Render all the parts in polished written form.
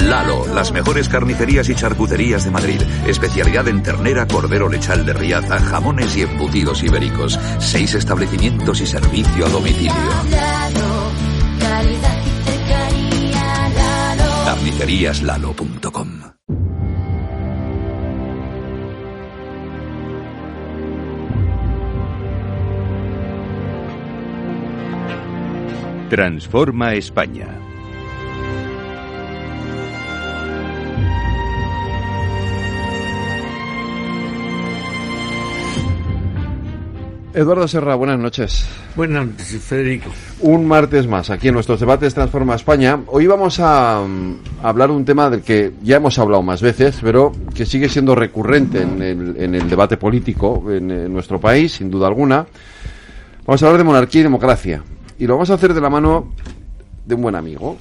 Lalo, las mejores carnicerías y charcuterías de Madrid. Especialidad en ternera, cordero lechal de Riaza, jamones y embutidos ibéricos. 6 establecimientos y servicio a domicilio. Carniceríaslalo.com. Transforma España. Eduardo Serra, buenas noches. Buenas noches, Federico. Un martes más, aquí en nuestros debates Transforma España. Hoy vamos a hablar de un tema del que ya hemos hablado más veces, pero que sigue siendo recurrente en el debate político en nuestro país, sin duda alguna. Vamos a hablar de monarquía y democracia. Y lo vamos a hacer de la mano de un buen amigo.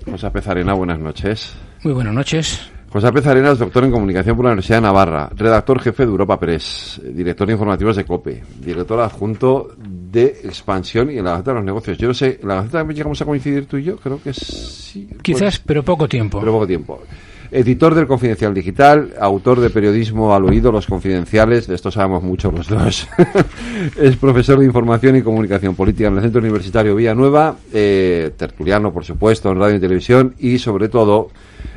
José Pezarena, buenas noches. Muy buenas noches. José Pezarena es doctor en comunicación por la Universidad de Navarra, redactor jefe de Europa Press, director de informativos de COPE, director adjunto de Expansión y en la Gaceta de los Negocios. Yo no sé, ¿en la Gaceta llegamos a coincidir tú y yo? Creo que sí. Quizás, pero poco tiempo. Editor del Confidencial Digital, autor de Periodismo al Oído, Los Confidenciales, de esto sabemos mucho los dos. Es profesor de Información y Comunicación Política en el Centro Universitario Villanueva, tertuliano, por supuesto, en radio y televisión, y sobre todo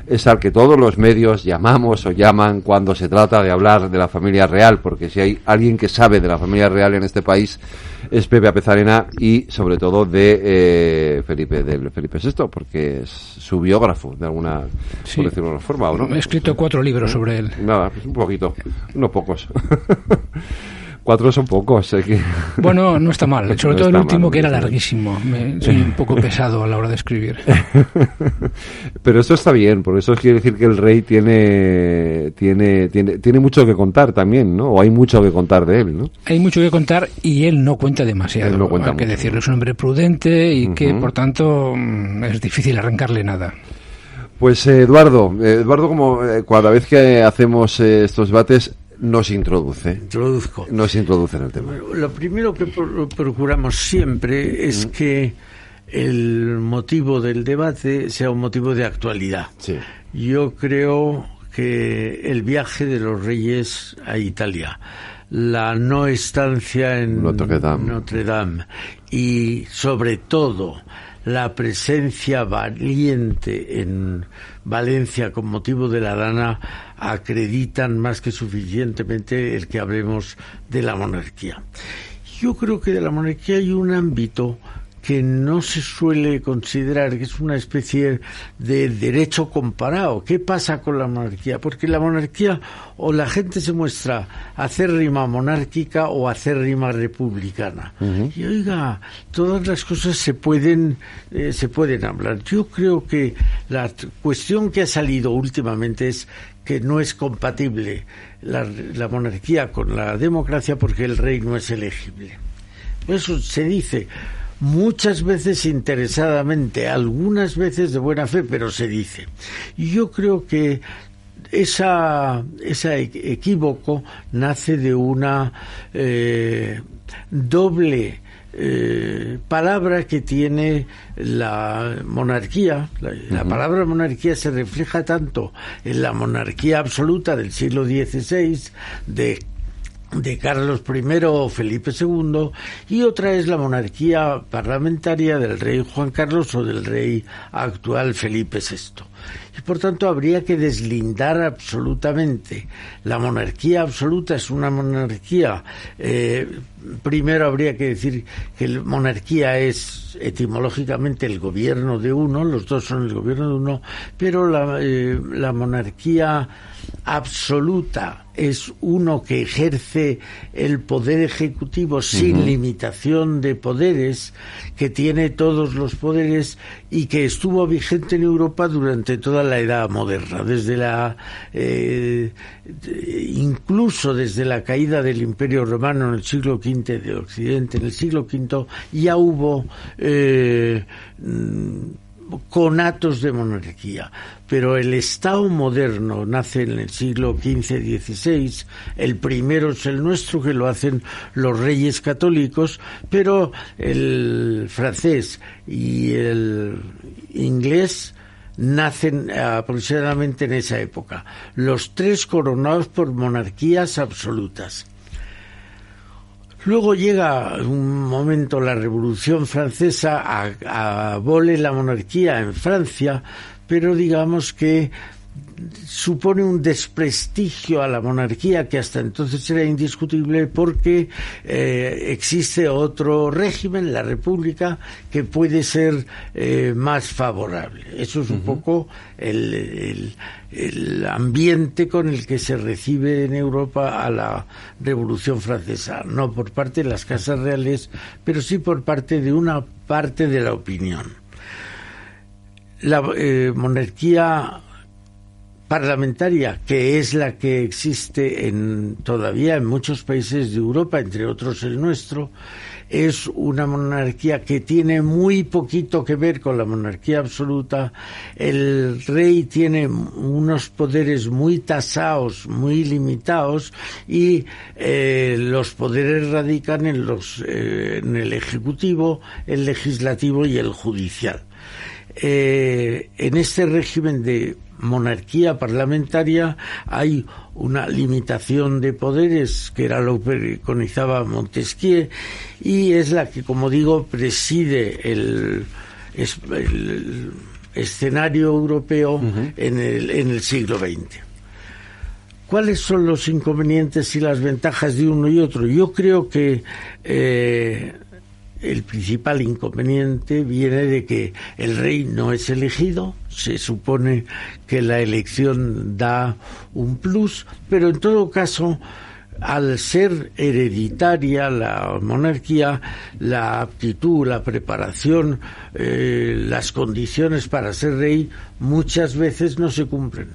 es al que todos los medios llamamos o llaman cuando se trata de hablar de la familia real, porque si hay alguien que sabe de la familia real en este país es Pepe Pezarena y sobre todo de Felipe VI, porque es su biógrafo, de alguna, sí, por decirlo de alguna forma, ¿o no? He escrito 4 libros sobre él. Nada, pues un poquito, unos pocos. 4 son pocos. Bueno, no está mal, sobre todo el último mal, que era larguísimo. Soy un poco pesado a la hora de escribir. Pero eso está bien, porque eso quiere decir que el rey tiene mucho que contar también, ¿no? O hay mucho que contar de él, ¿no? Hay mucho que contar y él no cuenta demasiado. Él no cuenta hay que mucho. decirlo, es un hombre prudente y que, por tanto, es difícil arrancarle nada. Pues Eduardo, como cada vez que hacemos estos debates, nos introduce en el tema. Lo primero que procuramos siempre es que el motivo del debate sea un motivo de actualidad. Sí. Yo creo que el viaje de los reyes a Italia, la no estancia en Notre Dame y sobre todo la presencia valiente en Valencia con motivo de la Dana acreditan más que suficientemente el que hablemos de la monarquía. Yo creo que de la monarquía hay un ámbito que no se suele considerar, que es una especie de derecho comparado. ¿Qué pasa con la monarquía? Porque la monarquía o la gente se muestra acérrima monárquica o acérrima republicana. Y oiga, todas las cosas se pueden hablar. Yo creo que la cuestión que ha salido últimamente es que no es compatible la monarquía con la democracia porque el rey no es elegible. Eso se dice muchas veces interesadamente, algunas veces de buena fe, pero se dice. Y yo creo que ese equívoco nace de una doble palabra que tiene la monarquía. La palabra monarquía se refleja tanto en la monarquía absoluta del siglo XVI, de Carlos I o Felipe II, y otra es la monarquía parlamentaria del rey Juan Carlos o del rey actual Felipe VI. Y por tanto habría que deslindar absolutamente. La monarquía absoluta es una monarquía. Primero habría que decir que la monarquía es etimológicamente el gobierno de uno, los dos son el gobierno de uno, pero la monarquía absoluta es uno que ejerce el poder ejecutivo sin limitación de poderes, que tiene todos los poderes y que estuvo vigente en Europa durante toda la Edad Moderna, incluso desde la caída del Imperio Romano en el siglo V de Occidente. En el siglo V ya hubo conatos de monarquía, pero el Estado moderno nace en el siglo XV-XVI. El primero es el nuestro, que lo hacen los reyes católicos, pero el francés y el inglés nacen aproximadamente en esa época. Los 3 coronados por monarquías absolutas. Luego llega un momento, la Revolución Francesa abole la monarquía en Francia, pero digamos que supone un desprestigio a la monarquía que hasta entonces era indiscutible, porque existe otro régimen, la República, que puede ser más favorable. Eso es un poco el ambiente con el que se recibe en Europa a la Revolución Francesa, no por parte de las casas reales, pero sí por parte de una parte de la opinión. La monarquía parlamentaria, que es la que existe todavía en muchos países de Europa, entre otros el nuestro, es una monarquía que tiene muy poquito que ver con la monarquía absoluta. El rey tiene unos poderes muy tasados, muy limitados, y los poderes radican en el ejecutivo, el legislativo y el judicial. En este régimen de monarquía parlamentaria hay una limitación de poderes, que era lo que preconizaba Montesquieu, y es la que, como digo, preside el escenario europeo en el siglo XX. ¿Cuáles son los inconvenientes y las ventajas de uno y otro? Yo creo que el principal inconveniente viene de que el rey no es elegido. Se supone que la elección da un plus, pero en todo caso, al ser hereditaria la monarquía, la aptitud, la preparación, las condiciones para ser rey muchas veces no se cumplen.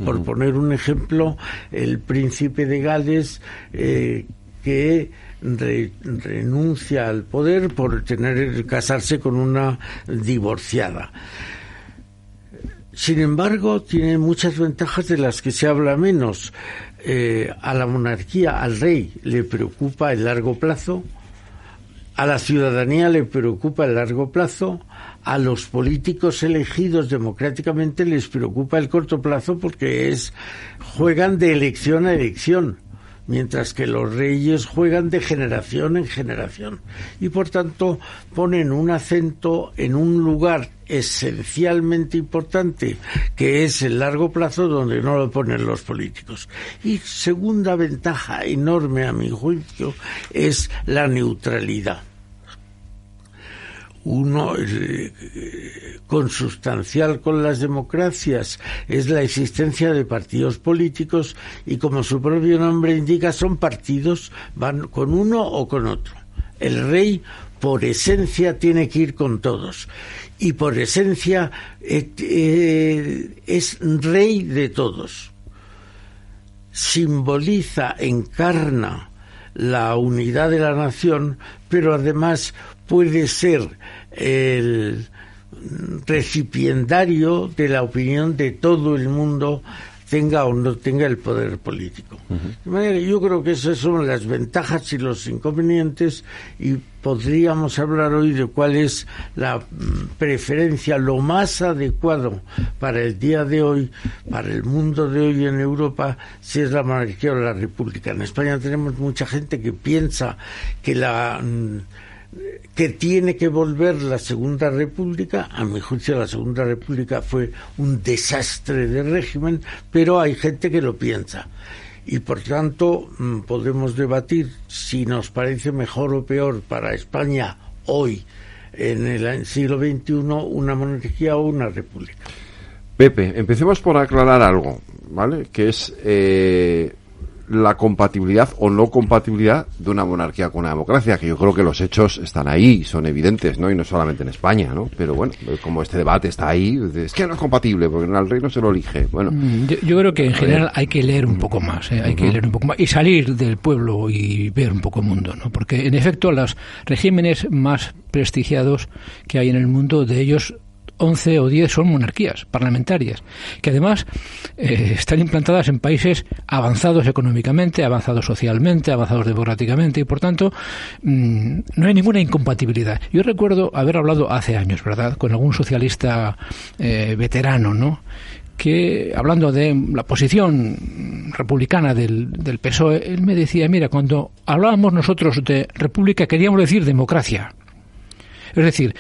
Por poner un ejemplo, el príncipe de Gales, que renuncia al poder por casarse con una divorciada. Sin embargo, tiene muchas ventajas de las que se habla menos. A la monarquía, al rey, le preocupa el largo plazo, a la ciudadanía le preocupa el largo plazo, a los políticos elegidos democráticamente les preocupa el corto plazo, porque juegan de elección a elección, mientras que los reyes juegan de generación en generación, y por tanto ponen un acento en un lugar esencialmente importante, que es el largo plazo, donde no lo ponen los políticos. Y segunda ventaja enorme, a mi juicio, es la neutralidad. Uno consustancial con las democracias es la existencia de partidos políticos, y como su propio nombre indica, son partidos, van con uno o con otro. El rey, por esencia, tiene que ir con todos, y por esencia es rey de todos. Simboliza, encarna la unidad de la nación, pero además puede ser el recipiendario de la opinión de todo el mundo, tenga o no tenga el poder político. De manera que yo creo que esas son las ventajas y los inconvenientes, y podríamos hablar hoy de cuál es la preferencia, lo más adecuado para el día de hoy, para el mundo de hoy en Europa, si es la monarquía o la república. En España tenemos mucha gente que piensa que tiene que volver la Segunda República. A mi juicio, la Segunda República fue un desastre de régimen, pero hay gente que lo piensa, y por tanto podemos debatir si nos parece mejor o peor para España hoy, en el siglo XXI, una monarquía o una república. Pepe, empecemos por aclarar algo, ¿vale? Que es la compatibilidad o no compatibilidad de una monarquía con una democracia, que yo creo que los hechos están ahí, son evidentes, ¿no? Y no solamente en España, ¿no? Pero bueno, como este debate está ahí, es que no es compatible, porque al rey no se lo elige. Bueno, yo creo que en general hay que leer un poco más, hay que leer un poco más y salir del pueblo y ver un poco el mundo, ¿no? Porque en efecto los regímenes más prestigiados que hay en el mundo, de ellos 11 o 10 son monarquías parlamentarias, que además están implantadas en países avanzados económicamente, avanzados socialmente, avanzados democráticamente, y por tanto no hay ninguna incompatibilidad. Yo recuerdo haber hablado hace años, ¿verdad?, con algún socialista veterano, ¿no?, que hablando de la posición republicana del PSOE, él me decía, mira, cuando hablábamos nosotros de república queríamos decir democracia. Es decir,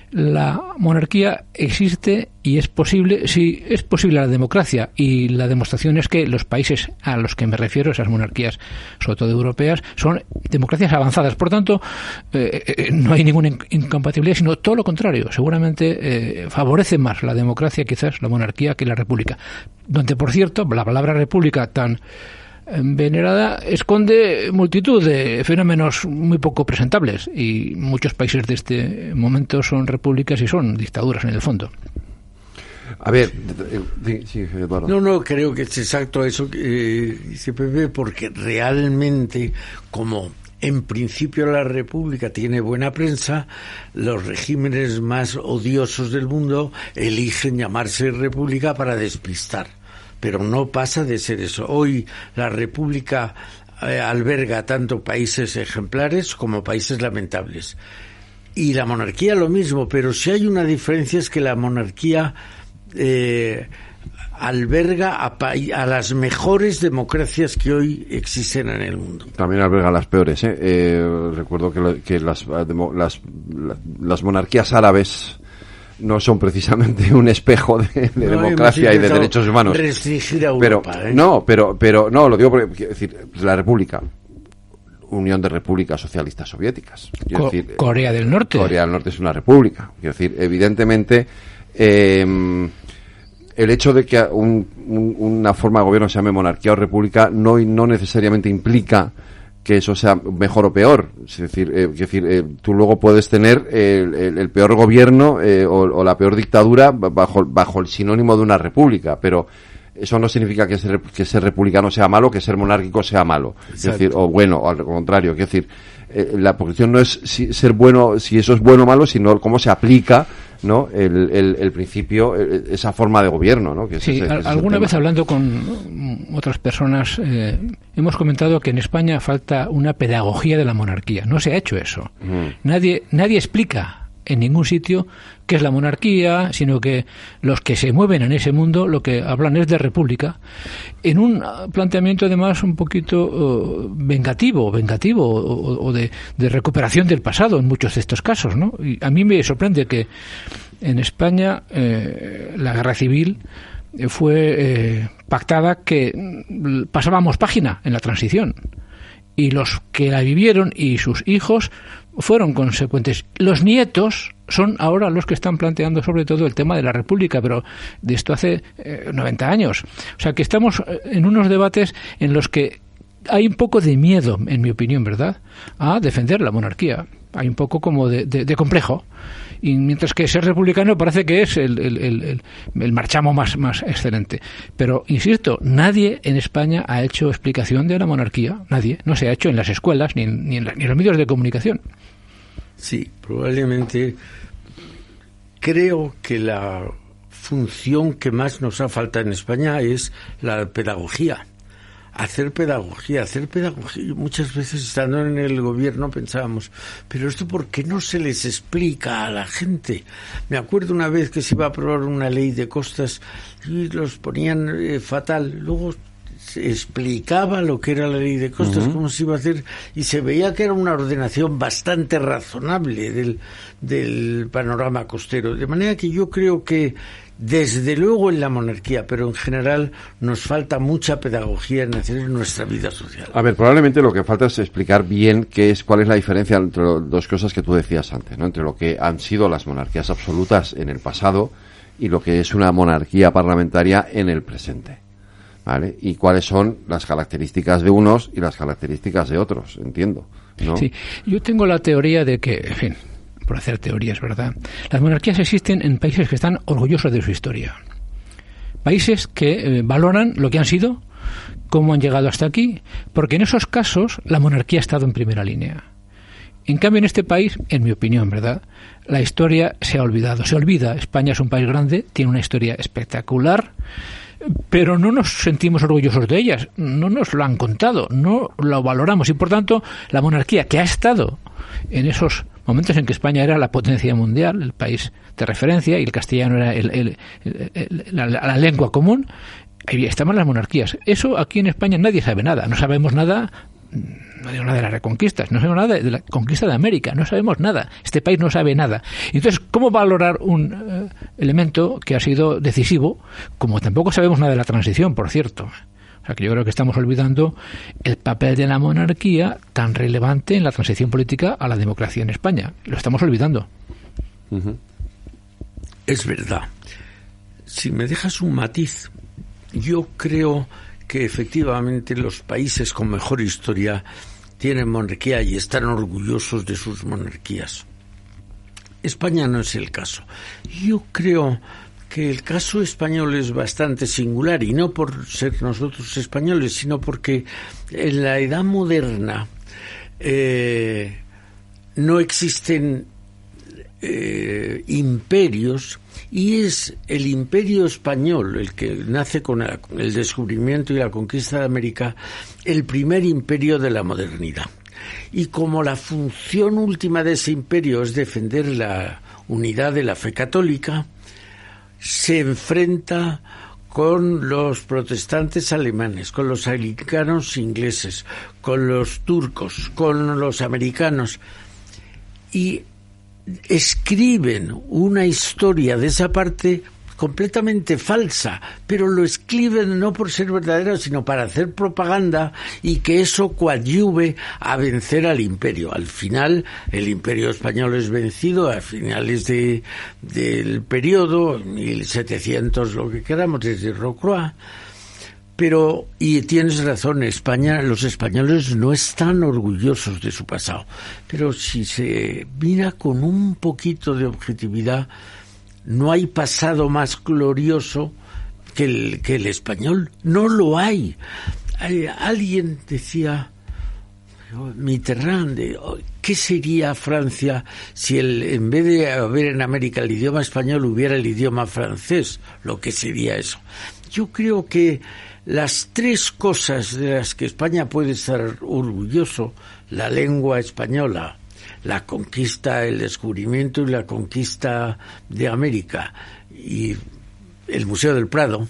la monarquía existe y es posible, sí, es posible la democracia, y la demostración es que los países a los que me refiero, esas monarquías, sobre todo europeas, son democracias avanzadas. Por tanto, no hay ninguna incompatibilidad, sino todo lo contrario. Seguramente favorece más la democracia, quizás, la monarquía, que la república. Donde, por cierto, la palabra república tan venerada esconde multitud de fenómenos muy poco presentables, y muchos países de este momento son repúblicas y son dictaduras en el fondo. A ver, sí, Eduardo. No, creo que es exacto eso que dice Pepe, porque realmente, como en principio la república tiene buena prensa, los regímenes más odiosos del mundo eligen llamarse república para despistar. Pero no pasa de ser eso. Hoy la república alberga tanto países ejemplares como países lamentables. Y la monarquía lo mismo, pero si hay una diferencia es que la monarquía alberga a las mejores democracias que hoy existen en el mundo. También alberga las peores. Recuerdo que las monarquías árabes no son precisamente un espejo de democracia y de derechos humanos. Restringir a Europa, pero no, lo digo porque, es decir, la República, Unión de Repúblicas Socialistas Soviéticas. Corea del Norte. Corea del Norte es una república. Quiero decir, evidentemente, el hecho de que una forma de gobierno se llame monarquía o república no necesariamente implica que eso sea mejor o peor. Es decir, tú luego puedes tener el peor gobierno o la peor dictadura bajo el sinónimo de una república, pero eso no significa que ser republicano sea malo, que ser monárquico sea malo. Es decir, o bueno, o al contrario. Es decir, la cuestión no es ser bueno, si eso es bueno o malo, sino cómo se aplica, ¿no?, el principio, esa forma de gobierno, ¿no? Alguna vez hablando con otras personas hemos comentado que en España falta una pedagogía de la monarquía. No se ha hecho eso. Nadie explica en ningún sitio qué es la monarquía, sino que los que se mueven en ese mundo lo que hablan es de república, en un planteamiento además un poquito vengativo o de recuperación del pasado en muchos de estos casos, ¿no? Y a mí me sorprende que en España la guerra civil fue pactada, que pasábamos página en la transición, y los que la vivieron y sus hijos fueron consecuentes. Los nietos son ahora los que están planteando sobre todo el tema de la república, pero de esto hace 90 años. O sea que estamos en unos debates en los que hay un poco de miedo, en mi opinión, ¿verdad?, a defender la monarquía. Hay un poco como de complejo. Y mientras que ser republicano parece que es el marchamo más excelente. Pero, insisto, nadie en España ha hecho explicación de la monarquía. Nadie. No se ha hecho en las escuelas ni en los medios de comunicación. Sí, probablemente. Creo que la función que más nos ha faltado en España es la pedagogía. Hacer pedagogía. Muchas veces, estando en el gobierno, pensábamos, pero esto ¿por qué no se les explica a la gente? Me acuerdo una vez que se iba a aprobar una ley de costas y los ponían fatal. Luego se explicaba lo que era la ley de costas, cómo se iba a hacer, y se veía que era una ordenación bastante razonable del panorama costero. De manera que yo creo que desde luego en la monarquía, pero en general nos falta mucha pedagogía en hacer nuestra vida social. A ver, probablemente lo que falta es explicar bien cuál es la diferencia entre dos cosas que tú decías antes, ¿no? Entre lo que han sido las monarquías absolutas en el pasado y lo que es una monarquía parlamentaria en el presente, ¿vale? Y cuáles son las características de unos y las características de otros, entiendo, ¿no? Sí, yo tengo la teoría de que, en fin, por hacer teorías, ¿verdad?, las monarquías existen en países que están orgullosos de su historia. Países que valoran lo que han sido, cómo han llegado hasta aquí, porque en esos casos la monarquía ha estado en primera línea. En cambio, en este país, en mi opinión, ¿verdad?, la historia se ha olvidado. Se olvida. España es un país grande, tiene una historia espectacular, pero no nos sentimos orgullosos de ellas. No nos lo han contado, no lo valoramos. Y, por tanto, la monarquía, que ha estado en esos momentos en que España era la potencia mundial, el país de referencia, y el castellano era la lengua común, ahí estaban las monarquías. Eso aquí en España nadie sabe nada. No sabemos nada. No digo nada de las reconquistas, no sabemos nada de la conquista de América, no sabemos nada. Este país no sabe nada. Entonces, ¿cómo valorar un elemento que ha sido decisivo? Como tampoco sabemos nada de la transición, por cierto. O sea, que yo creo que estamos olvidando el papel de la monarquía tan relevante en la transición política a la democracia en España. Lo estamos olvidando. Uh-huh. Es verdad. Si me dejas un matiz, yo creo que efectivamente los países con mejor historia tienen monarquía y están orgullosos de sus monarquías. España no es el caso. Yo creo que el caso español es bastante singular, y no por ser nosotros españoles, sino porque en la edad moderna no existen imperios, y es el imperio español, el que nace con el descubrimiento y la conquista de América, el primer imperio de la modernidad. Y como la función última de ese imperio es defender la unidad de la fe católica, se enfrenta con los protestantes alemanes, con los anglicanos ingleses, con los turcos, con los americanos, y escriben una historia de esa parte completamente falsa, pero lo escriben no por ser verdadero, sino para hacer propaganda y que eso coadyuve a vencer al imperio. Al final, el imperio español es vencido a finales del periodo, 1700, lo que queramos, desde Rocroi. Pero, y tienes razón, España, los españoles no están orgullosos de su pasado. Pero si se mira con un poquito de objetividad, no hay pasado más glorioso que el español. No lo hay. Alguien decía, Mitterrand, ¿qué sería Francia si en vez de haber en América el idioma español hubiera el idioma francés? Lo que sería eso. Yo creo que las tres cosas de las que España puede estar orgulloso, la lengua española, la conquista, el descubrimiento y la conquista de América, y el Museo del Prado,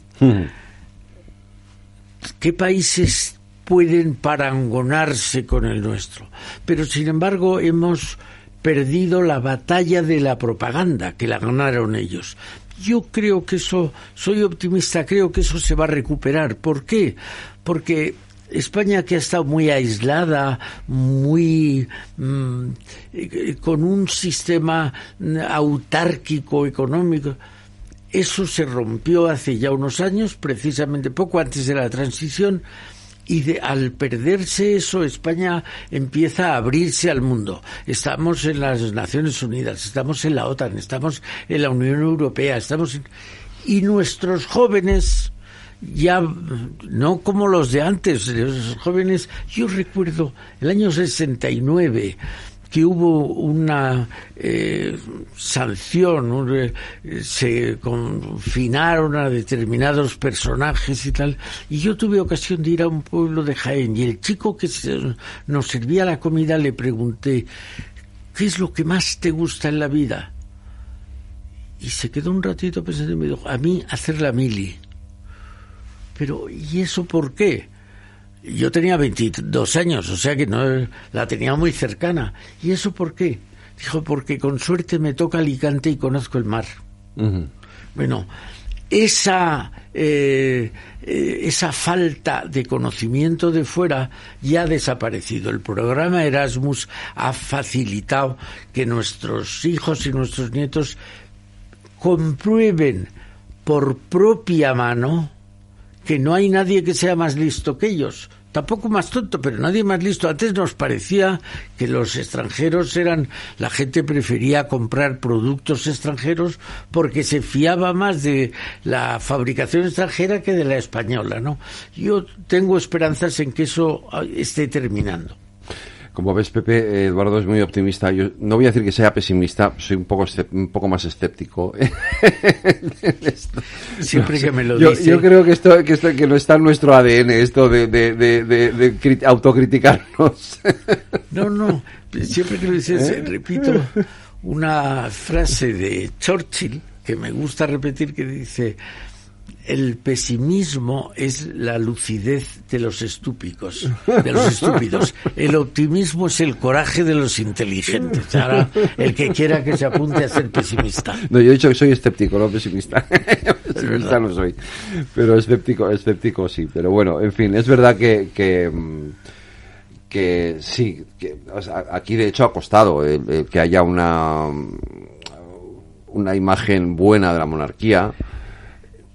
¿qué países pueden parangonarse con el nuestro? Pero, sin embargo, hemos perdido la batalla de la propaganda, que la ganaron ellos. Yo creo que eso, soy optimista, creo que eso se va a recuperar. ¿Por qué? Porque España, que ha estado muy aislada, muy con un sistema autárquico económico, eso se rompió hace ya unos años, precisamente poco antes de la transición, y al perderse eso, España empieza a abrirse al mundo. Estamos en las Naciones Unidas, estamos en la OTAN, estamos en la Unión Europea, y nuestros jóvenes, ya no como los de antes, los jóvenes, yo recuerdo el año 69, que hubo una sanción, se confinaron a determinados personajes y tal, y yo tuve ocasión de ir a un pueblo de Jaén, y el chico que nos servía la comida le pregunté, ¿qué es lo que más te gusta en la vida? Y se quedó un ratito pensando y me dijo, a mí hacer la mili. Pero, ¿y eso por qué? Yo tenía 22 años, o sea que no la tenía muy cercana. ¿Y eso por qué? Dijo, porque con suerte me toca Alicante y conozco el mar. Uh-huh. Bueno, esa falta de conocimiento de fuera ya ha desaparecido. El programa Erasmus ha facilitado que nuestros hijos y nuestros nietos comprueben por propia mano que no hay nadie que sea más listo que ellos, tampoco más tonto, pero nadie más listo. Antes nos parecía que los extranjeros la gente prefería comprar productos extranjeros porque se fiaba más de la fabricación extranjera que de la española, ¿no? Yo tengo esperanzas en que eso esté terminando. Como ves, Pepe, Eduardo es muy optimista. Yo no voy a decir que sea pesimista, soy un poco más escéptico. Siempre que me lo dice. Yo creo que no está en nuestro ADN esto de autocriticarnos. No, siempre que lo dices, repito una frase de Churchill que me gusta repetir, que dice: el pesimismo es la lucidez de los estúpidos. El optimismo es el coraje de los inteligentes. Ahora, el que quiera que se apunte a ser pesimista. No, yo he dicho que soy escéptico, no pesimista. Pesimista no soy. Pero escéptico sí. Pero bueno, en fin, es verdad que sí, o sea, aquí de hecho ha costado que haya una imagen buena de la monarquía.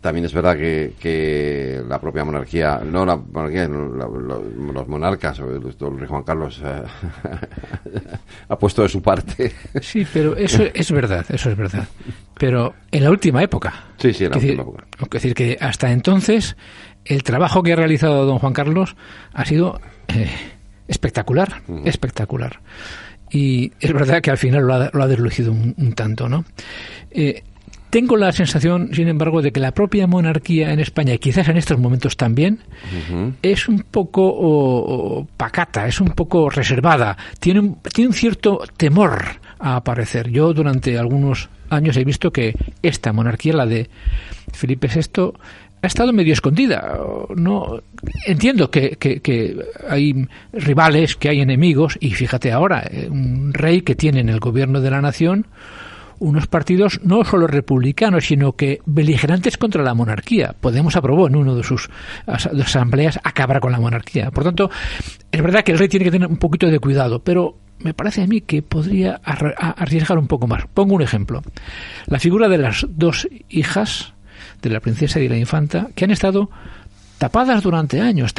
También es verdad que la propia monarquía, los monarcas, el rey Juan Carlos ha puesto de su parte. Sí, pero eso es verdad. Pero en la última época. Sí, en la última época. Es decir, que hasta entonces el trabajo que ha realizado don Juan Carlos ha sido espectacular. Y es verdad que al final lo ha deslucido un tanto, ¿no? Tengo la sensación, sin embargo, de que la propia monarquía en España, y quizás en estos momentos también, es un poco pacata, es un poco reservada, tiene un cierto temor a aparecer. Yo durante algunos años he visto que esta monarquía, la de Felipe VI, ha estado medio escondida. No entiendo que hay rivales, que hay enemigos, y fíjate ahora, un rey que tiene en el gobierno de la nación unos partidos no solo republicanos, sino que beligerantes contra la monarquía. Podemos aprobó en uno de sus asambleas acabar con la monarquía. Por tanto, es verdad que el rey tiene que tener un poquito de cuidado, pero me parece a mí que podría arriesgar un poco más. Pongo un ejemplo. La figura de las dos hijas de la princesa y de la infanta, que han estado tapadas durante años.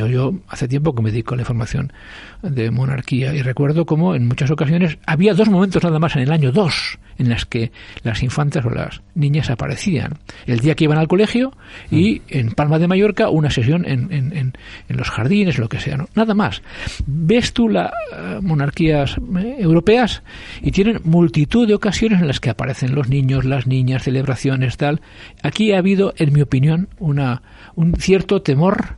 Yo hace tiempo que me dedico a la información de monarquía y recuerdo cómo en muchas ocasiones había 2 momentos nada más en el año 2 en las que las infantas o las niñas aparecían. El día que iban al colegio y en Palma de Mallorca una sesión en los jardines, lo que sea, ¿no? Nada más. Ves tú las monarquías europeas y tienen multitud de ocasiones en las que aparecen los niños, las niñas, celebraciones, tal. Aquí ha habido, en mi opinión, un cierto temor,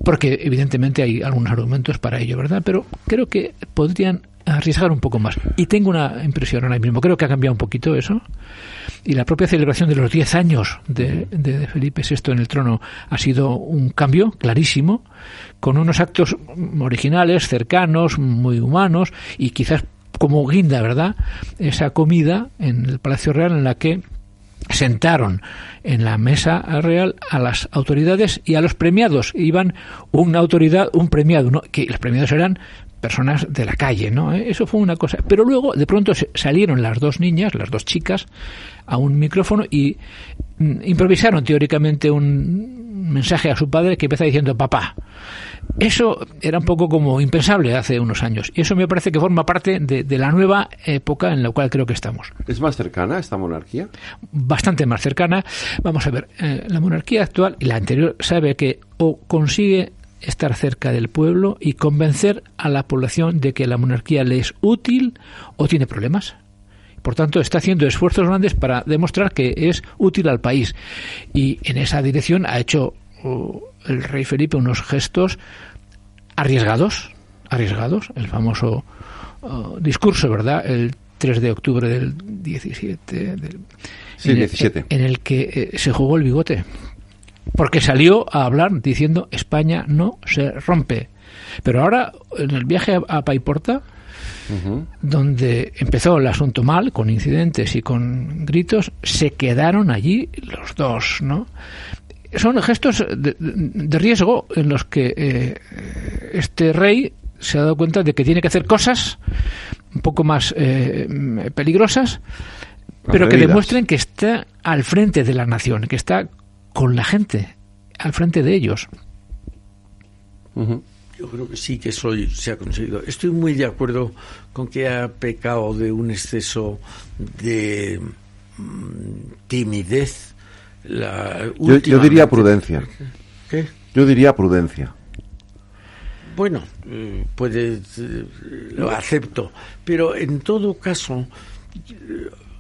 porque evidentemente hay algunos argumentos para ello, ¿verdad? Pero creo que podrían arriesgar un poco más. Y tengo una impresión ahora mismo, creo que ha cambiado un poquito eso, y la propia celebración de los 10 años de Felipe VI en el trono ha sido un cambio clarísimo, con unos actos originales, cercanos, muy humanos, y quizás como guinda, ¿verdad?, esa comida en el Palacio Real en la que sentaron en la mesa real a las autoridades y a los premiados. Iban una autoridad, un premiado, ¿no?, que los premiados eran personas de la calle, ¿no? Eso fue una cosa. Pero luego, de pronto, salieron las dos niñas, las dos chicas, a un micrófono y improvisaron teóricamente un mensaje a su padre que empezaba diciendo papá. Eso era un poco como impensable hace unos años. Y eso me parece que forma parte de la nueva época en la cual creo que estamos. ¿Es más cercana esta monarquía? Bastante más cercana. Vamos a ver, la monarquía actual y la anterior sabe que o consigue estar cerca del pueblo y convencer a la población de que la monarquía le es útil o tiene problemas. Por tanto, está haciendo esfuerzos grandes para demostrar que es útil al país. Y en esa dirección ha hecho el rey Felipe unos gestos arriesgados. El famoso discurso, ¿verdad?, el 3 de octubre del 17. 17. En el que se jugó el bigote. Porque salió a hablar diciendo España no se rompe. Pero ahora, en el viaje a Paiporta, donde empezó el asunto mal, con incidentes y con gritos, se quedaron allí los dos, ¿no? Son gestos de riesgo en los que este rey se ha dado cuenta de que tiene que hacer cosas un poco más peligrosas, pero que demuestren que está al frente de la nación, que está con la gente, al frente de ellos. Yo creo que sí que eso se ha conseguido. Estoy muy de acuerdo con que ha pecado de un exceso de timidez. Yo diría prudencia. ¿Qué? Yo diría prudencia. Bueno, lo acepto, pero en todo caso,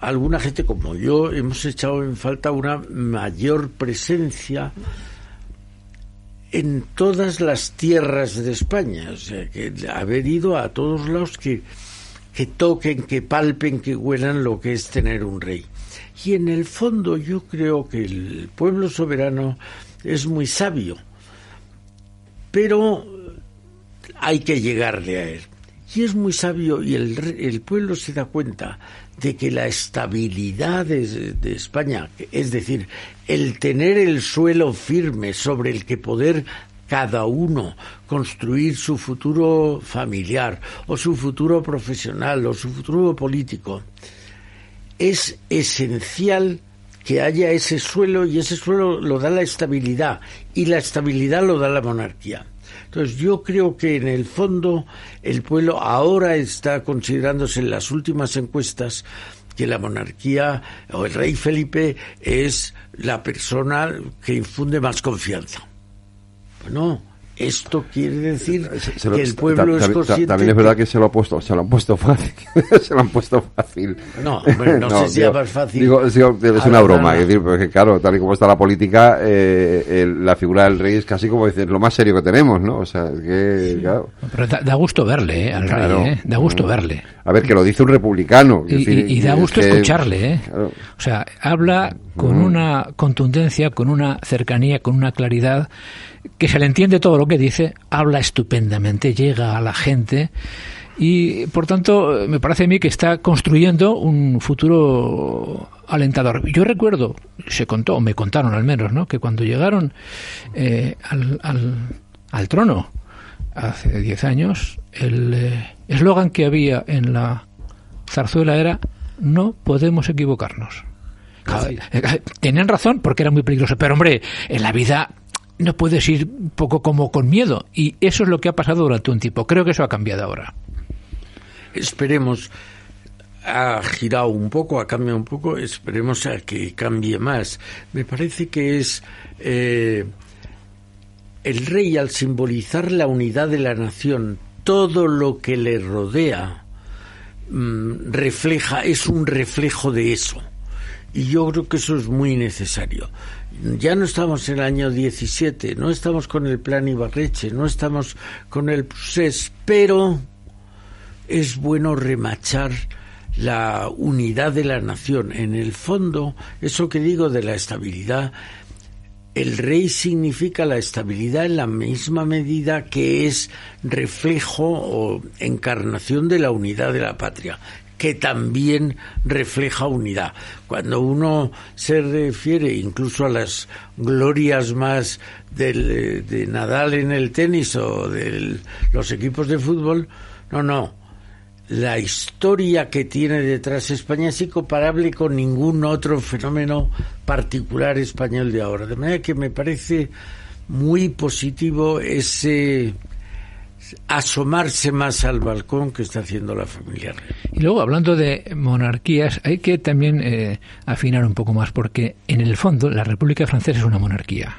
alguna gente como yo hemos echado en falta una mayor presencia en todas las tierras de España, o sea, que haber ido a todos lados que toquen, que palpen, que huelan lo que es tener un rey. Y en el fondo yo creo que el pueblo soberano es muy sabio, pero hay que llegarle a él. Y es muy sabio, y el pueblo se da cuenta de que la estabilidad de España, es decir, el tener el suelo firme sobre el que poder cada uno construir su futuro familiar, o su futuro profesional, o su futuro político, es esencial que haya ese suelo, y ese suelo lo da la estabilidad, y la estabilidad lo da la monarquía. Entonces yo creo que en el fondo el pueblo ahora está considerándose en las últimas encuestas que la monarquía o el rey Felipe es la persona que infunde más confianza. Bueno, esto quiere decir que el pueblo es consciente. También es verdad que se lo han puesto fácil. Se lo han puesto fácil. No, hombre, no sé si es más fácil. Digo, es una broma. Es decir, porque claro, tal y como está la política, la figura del rey es casi como decir lo más serio que tenemos, ¿no? O sea, es que, claro. Pero da gusto verle, al rey, da gusto verle. A ver, que lo dice un republicano. Y da gusto escucharle, Claro. O sea, habla con una contundencia, con una cercanía, con una claridad, que se le entiende todo lo que dice, habla estupendamente, llega a la gente y, por tanto, me parece a mí que está construyendo un futuro alentador. Yo recuerdo, me contaron al menos, ¿no?, que cuando llegaron al trono hace 10 años, el eslogan que había en la zarzuela era "no podemos equivocarnos". Tenían razón, porque era muy peligroso, pero hombre, en la vida no puedes ir un poco como con miedo, y eso es lo que ha pasado durante un tiempo. Creo que eso ha cambiado ahora. Esperemos. Ha girado un poco, ha cambiado un poco, esperemos a que cambie más. Me parece que es el rey, al simbolizar la unidad de la nación, todo lo que le rodea es un reflejo de eso. Y yo creo que eso es muy necesario. Ya no estamos en el año 17, no estamos con el plan Ibarretxe, no estamos con el Procés, pero es bueno remachar la unidad de la nación. En el fondo, eso que digo de la estabilidad, el rey significa la estabilidad en la misma medida que es reflejo o encarnación de la unidad de la patria, que también refleja unidad. Cuando uno se refiere incluso a las glorias más de Nadal en el tenis o de los equipos de fútbol, no. La historia que tiene detrás España es incomparable con ningún otro fenómeno particular español de ahora. De manera que me parece muy positivo ese asomarse más al balcón que está haciendo la familia real. Y luego, hablando de monarquías, hay que también afinar un poco más, porque en el fondo la República Francesa es una monarquía.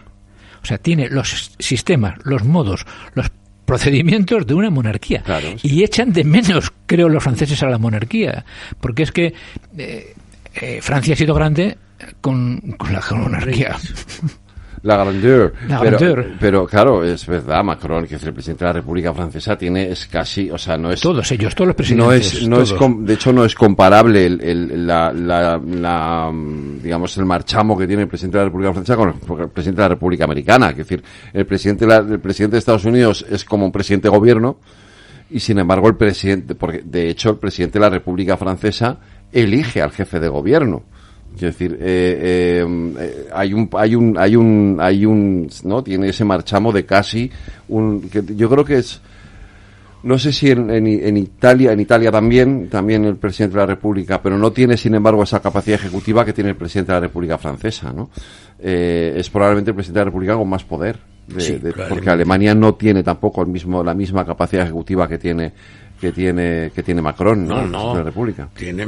O sea, tiene los sistemas, los modos, los procedimientos de una monarquía. Claro, sí. Y echan de menos, creo, los franceses a la monarquía, porque es que Francia ha sido grande con la monarquía. La grandeur. Pero claro, es verdad, Macron, que es el presidente de la República Francesa, es casi, o sea, no es... Todos los presidentes. De hecho, no es comparable digamos, el marchamo que tiene el presidente de la República Francesa con el presidente de la República Americana. Es decir, el presidente de Estados Unidos es como un presidente de gobierno, y sin embargo porque de hecho el presidente de la República Francesa elige al jefe de gobierno. Quiero decir, ¿no? Tiene ese marchamo de casi que yo creo que es, no sé si en Italia también el presidente de la República, pero no tiene, sin embargo, esa capacidad ejecutiva que tiene el presidente de la República Francesa, ¿no? Es probablemente el presidente de la República con más poder, porque Alemania no tiene tampoco la misma capacidad ejecutiva que tiene Macron, ¿no? No, la República. Tiene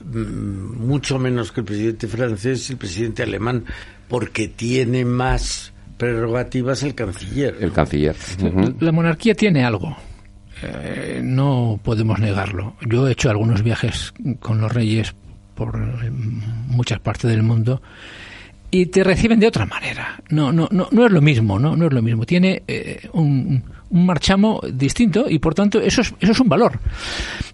mucho menos que el presidente francés y el presidente alemán, porque tiene más prerrogativas el canciller. El canciller. La monarquía tiene algo. No podemos negarlo. Yo he hecho algunos viajes con los reyes por muchas partes del mundo y te reciben de otra manera. No es lo mismo, no es lo mismo. Tiene un marchamo distinto y por tanto eso es un valor.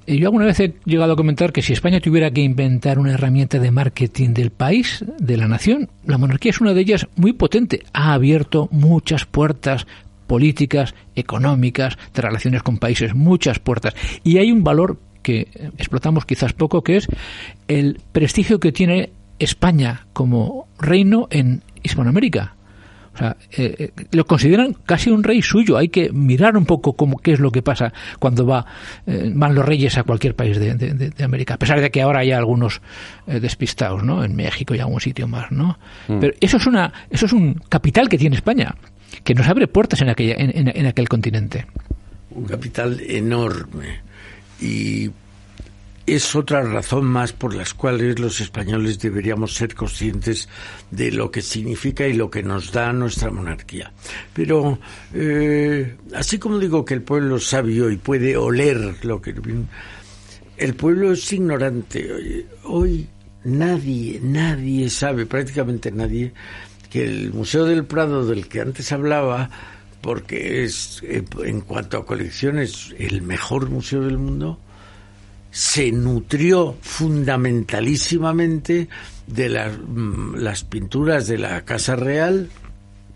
Yo alguna vez he llegado a comentar que si España tuviera que inventar una herramienta de marketing del país, de la nación, la monarquía es una de ellas muy potente. Ha abierto muchas puertas políticas, económicas, de relaciones con países, muchas puertas. Y hay un valor que explotamos quizás poco, que es el prestigio que tiene España como reino en Hispanoamérica. O sea, lo consideran casi un rey suyo. Hay que mirar un poco qué es lo que pasa cuando van los reyes a cualquier país de América, a pesar de que ahora hay algunos despistados, ¿no? En México y algún sitio más, ¿no? Pero eso es un capital que tiene España, que nos abre puertas en aquel continente. Un capital enorme. Y es otra razón más por las cuales los españoles deberíamos ser conscientes de lo que significa y lo que nos da nuestra monarquía. Pero así como digo que el pueblo es sabio y puede oler lo que... El pueblo es ignorante. Hoy nadie sabe, prácticamente nadie, que el Museo del Prado, del que antes hablaba, porque es, en cuanto a colecciones, el mejor museo del mundo, se nutrió fundamentalísimamente de las pinturas de la Casa Real,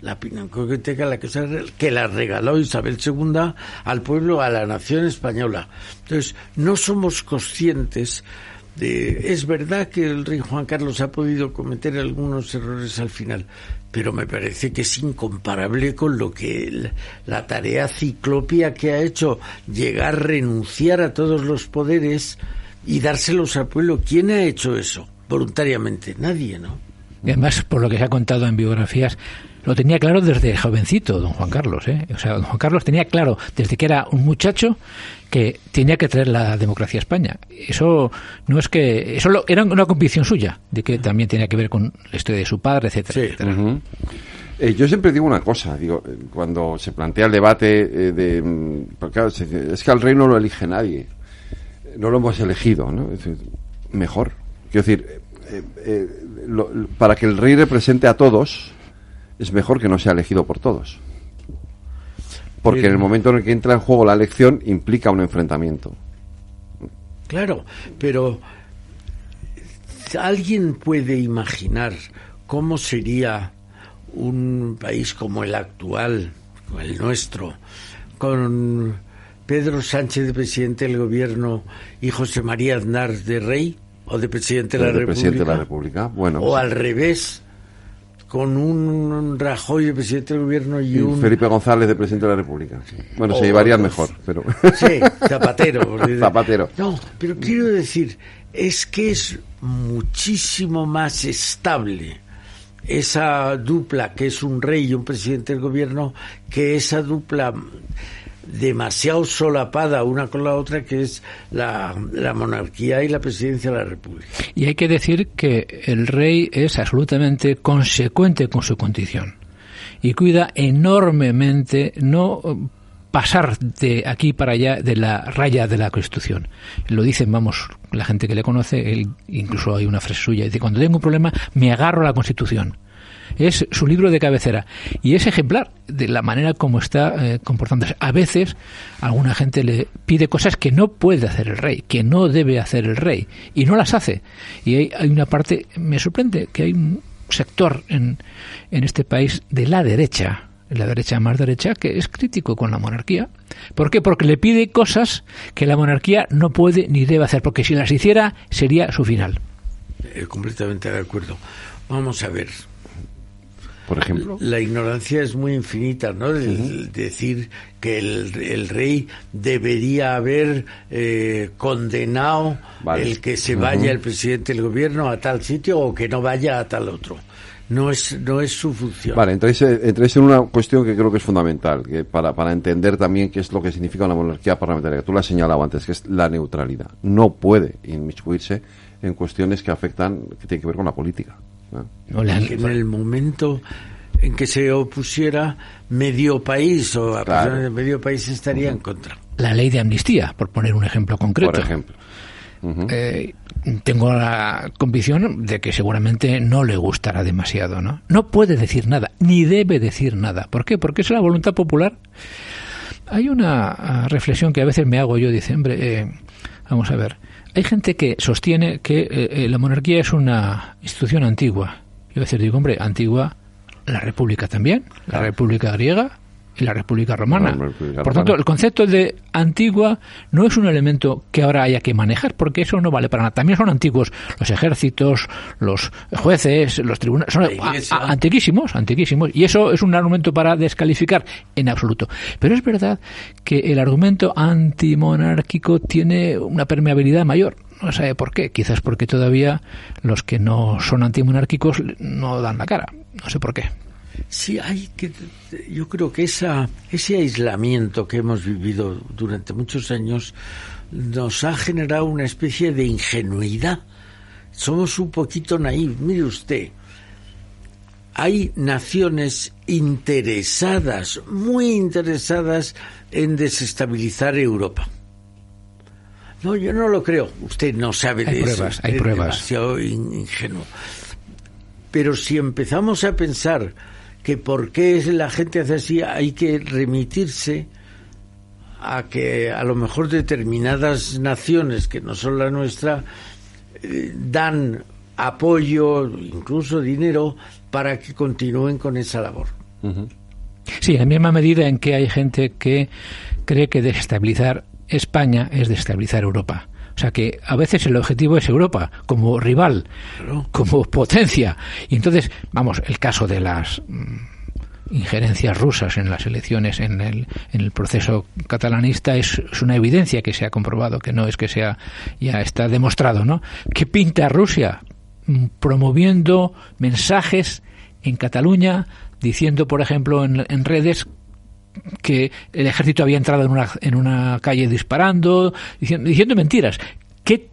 la Pinacoteca de la Casa Real, que la regaló Isabel II al pueblo, a la nación española. Entonces, no somos conscientes es verdad que el rey Juan Carlos ha podido cometer algunos errores al final, pero me parece que es incomparable con lo que la tarea ciclópea que ha hecho, llegar a renunciar a todos los poderes y dárselos al pueblo. ¿Quién ha hecho eso voluntariamente? Nadie, ¿no? Y además, por lo que se ha contado en biografías, lo tenía claro desde jovencito don Juan Carlos, ¿eh? O sea, don Juan Carlos tenía claro desde que era un muchacho que tenía que traer la democracia a España. Eso no es que... era una convicción suya, de que también tenía que ver con la historia de su padre, etcétera, sí. etcétera. Yo siempre digo una cosa, cuando se plantea el debate porque claro, es que al rey no lo elige nadie, no lo hemos elegido, ¿no? Es decir, mejor. Quiero decir, para que el rey represente a todos, es mejor que no sea elegido por todos. Porque en el momento en el que entra en juego la elección, implica un enfrentamiento. Claro, pero ¿alguien puede imaginar cómo sería un país como el actual, como el nuestro, con Pedro Sánchez de presidente del gobierno y José María Aznar de rey o de presidente de la República? Presidente de la República. Bueno, o al revés, con un Rajoy de presidente del gobierno y un... Felipe González de presidente de la República. Bueno, se llevarían mejor, pero... Sí, Zapatero. Zapatero. No, pero quiero decir, es que es muchísimo más estable esa dupla que es un rey y un presidente del gobierno que esa dupla demasiado solapada una con la otra, que es la monarquía y la presidencia de la República. Y hay que decir que el rey es absolutamente consecuente con su condición y cuida enormemente no pasar de aquí para allá de la raya de la Constitución. Lo dicen, la gente que le conoce, él, incluso hay una frase suya, dice: cuando tengo un problema me agarro a la Constitución. Es su libro de cabecera y es ejemplar de la manera como está comportándose. A veces alguna gente le pide cosas que no puede hacer el rey, que no debe hacer el rey, y no las hace. Y hay una parte, me sorprende que hay un sector en este país de la derecha más derecha, que es crítico con la monarquía. ¿Por qué? Porque le pide cosas que la monarquía no puede ni debe hacer, porque si las hiciera sería su final. Completamente de acuerdo. Vamos a ver. Por ejemplo, la ignorancia es muy infinita, ¿no? Decir que el rey debería haber condenado el que se vaya el presidente del gobierno a tal sitio o que no vaya a tal otro. No es su función. Vale, entráis en una cuestión que creo que es fundamental, que para entender también qué es lo que significa una monarquía parlamentaria, que tú lo has señalado antes, que es la neutralidad. No puede inmiscuirse en cuestiones que afectan, que tienen que ver con la política. En el momento en que se opusiera medio país, o aproximadamente medio país estaría en contra. La ley de amnistía, por poner un ejemplo concreto. Por ejemplo. Tengo la convicción de que seguramente no le gustará demasiado, ¿no? No puede decir nada, ni debe decir nada. ¿Por qué? Porque es la voluntad popular. Hay una reflexión que a veces me hago yo, dice, hombre, vamos a ver, hay gente que sostiene que la monarquía es una institución antigua. Yo a veces digo, hombre, antigua la República también, la República griega y la República Romana. Por tanto, el concepto de antigua no es un elemento que ahora haya que manejar, porque eso no vale para nada. También son antiguos los ejércitos, los jueces, los tribunales, son antiquísimos, y eso es un argumento para descalificar en absoluto. Pero es verdad que el argumento antimonárquico tiene una permeabilidad mayor. No sabe por qué, quizás porque todavía los que no son antimonárquicos no dan la cara, no sé por qué. Sí, yo creo que ese aislamiento que hemos vivido durante muchos años nos ha generado una especie de ingenuidad. Somos un poquito naïf. Mire usted, hay naciones interesadas, muy interesadas en desestabilizar Europa. No, yo no lo creo. Usted no sabe de eso. Hay pruebas. Es demasiado ingenuo. Pero si empezamos a pensar que por qué la gente hace así, hay que remitirse a que a lo mejor determinadas naciones que no son la nuestra dan apoyo, incluso dinero, para que continúen con esa labor. Sí, en la misma medida en que hay gente que cree que desestabilizar España es desestabilizar Europa. O sea que a veces el objetivo es Europa como rival, como potencia. Y entonces, vamos, el caso de las injerencias rusas en las elecciones, en el proceso catalanista, es una evidencia que se ha comprobado, que no es que sea, ya está demostrado, ¿no? ¿Qué pinta Rusia? Promoviendo mensajes en Cataluña, diciendo, por ejemplo, en redes que el ejército había entrado en una calle disparando, diciendo mentiras. ¿Qué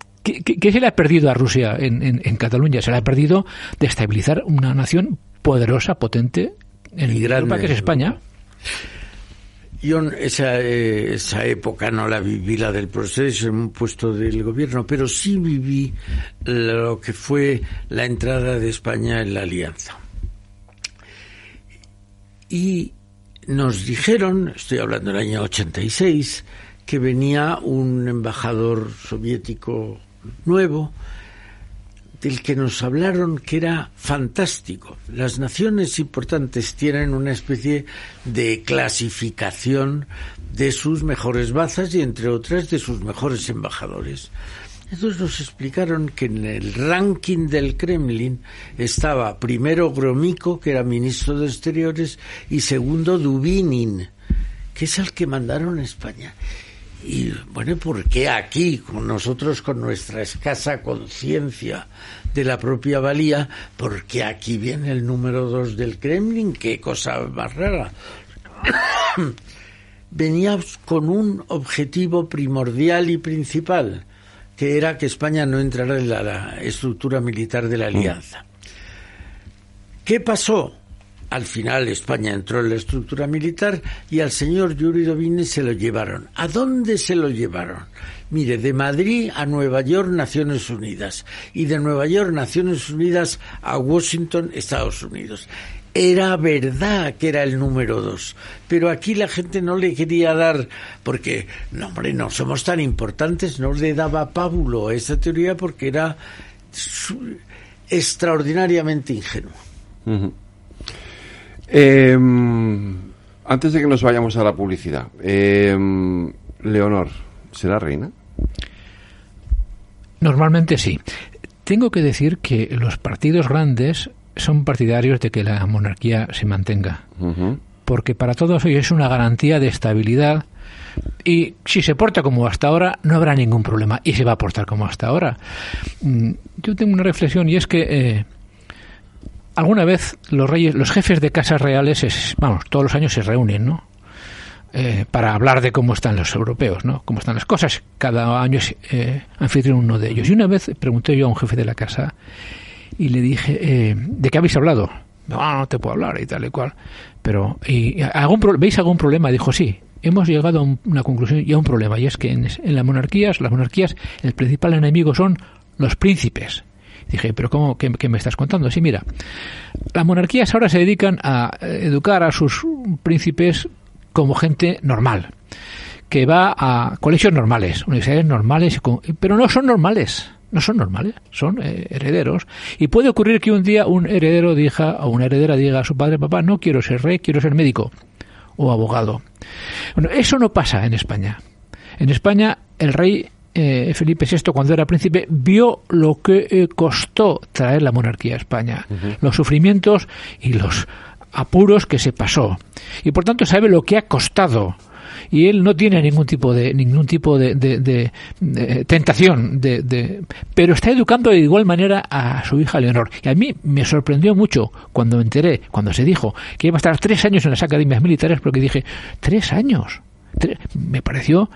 se le ha perdido a Rusia en Cataluña? Se le ha perdido de estabilizar una nación poderosa, potente en Europa, que es España. Yo esa época no la viví, la del proceso en un puesto del gobierno, pero sí viví lo que fue la entrada de España en la Alianza. Y nos dijeron, estoy hablando del año 86, que venía un embajador soviético nuevo, del que nos hablaron que era fantástico. Las naciones importantes tienen una especie de clasificación de sus mejores bazas y, entre otras, de sus mejores embajadores. Entonces nos explicaron que en el ranking del Kremlin estaba primero Gromyko, que era ministro de Exteriores, y segundo Dubinin, que es el que mandaron a España. Y bueno, ¿por qué aquí, con nosotros con nuestra escasa conciencia de la propia valía, por qué aquí viene el número 2 del Kremlin? ¡Qué cosa más rara! Veníamos con un objetivo primordial y principal, que era que España no entrara en la estructura militar de la Alianza. ¿Qué pasó? Al final España entró en la estructura militar y al señor Yuri Dubinin se lo llevaron. ¿A dónde se lo llevaron? Mire, de Madrid a Nueva York, Naciones Unidas, y de Nueva York, Naciones Unidas, a Washington, Estados Unidos. Era verdad que era el número 2, pero aquí la gente no le quería dar, porque, no hombre, no somos tan importantes, no le daba pábulo a esa teoría porque era extraordinariamente ingenuo. Uh-huh. Antes de que nos vayamos a la publicidad, Leonor, ¿será reina? Normalmente sí. Tengo que decir que los partidos grandes son partidarios de que la monarquía se mantenga, porque para todos ellos es una garantía de estabilidad, y si se porta como hasta ahora no habrá ningún problema, y se va a portar como hasta ahora. Yo tengo una reflexión, y es que alguna vez los jefes de casas reales, todos los años se reúnen, ¿no? Para hablar de cómo están los europeos, ¿no? Cómo están las cosas. Cada año es anfitrión uno de ellos. Y una vez pregunté yo a un jefe de la casa y le dije, ¿de qué habéis hablado? no te puedo hablar y tal y cual. Pero, ¿veis algún problema? Dijo, sí, hemos llegado a una conclusión y a un problema, y es que en las monarquías, el principal enemigo son los príncipes. Dije, pero ¿cómo? ¿Qué me estás contando? Sí, mira, las monarquías ahora se dedican a educar a sus príncipes como gente normal, que va a colegios normales, universidades normales, pero no son normales, son herederos. Y puede ocurrir que un día un heredero diga, o una heredera diga a su padre, papá, no quiero ser rey, quiero ser médico o abogado. Bueno, eso no pasa en España. En España, el rey Felipe VI, cuando era príncipe, vio lo que costó traer la monarquía a España, los sufrimientos y los apuros que se pasó, y por tanto sabe lo que ha costado, y él no tiene ningún tipo de tentación pero está educando de igual manera a su hija Leonor. Y a mí me sorprendió mucho cuando me enteré, cuando se dijo que iba a estar 3 años en las academias militares, porque dije, 3 años, me pareció,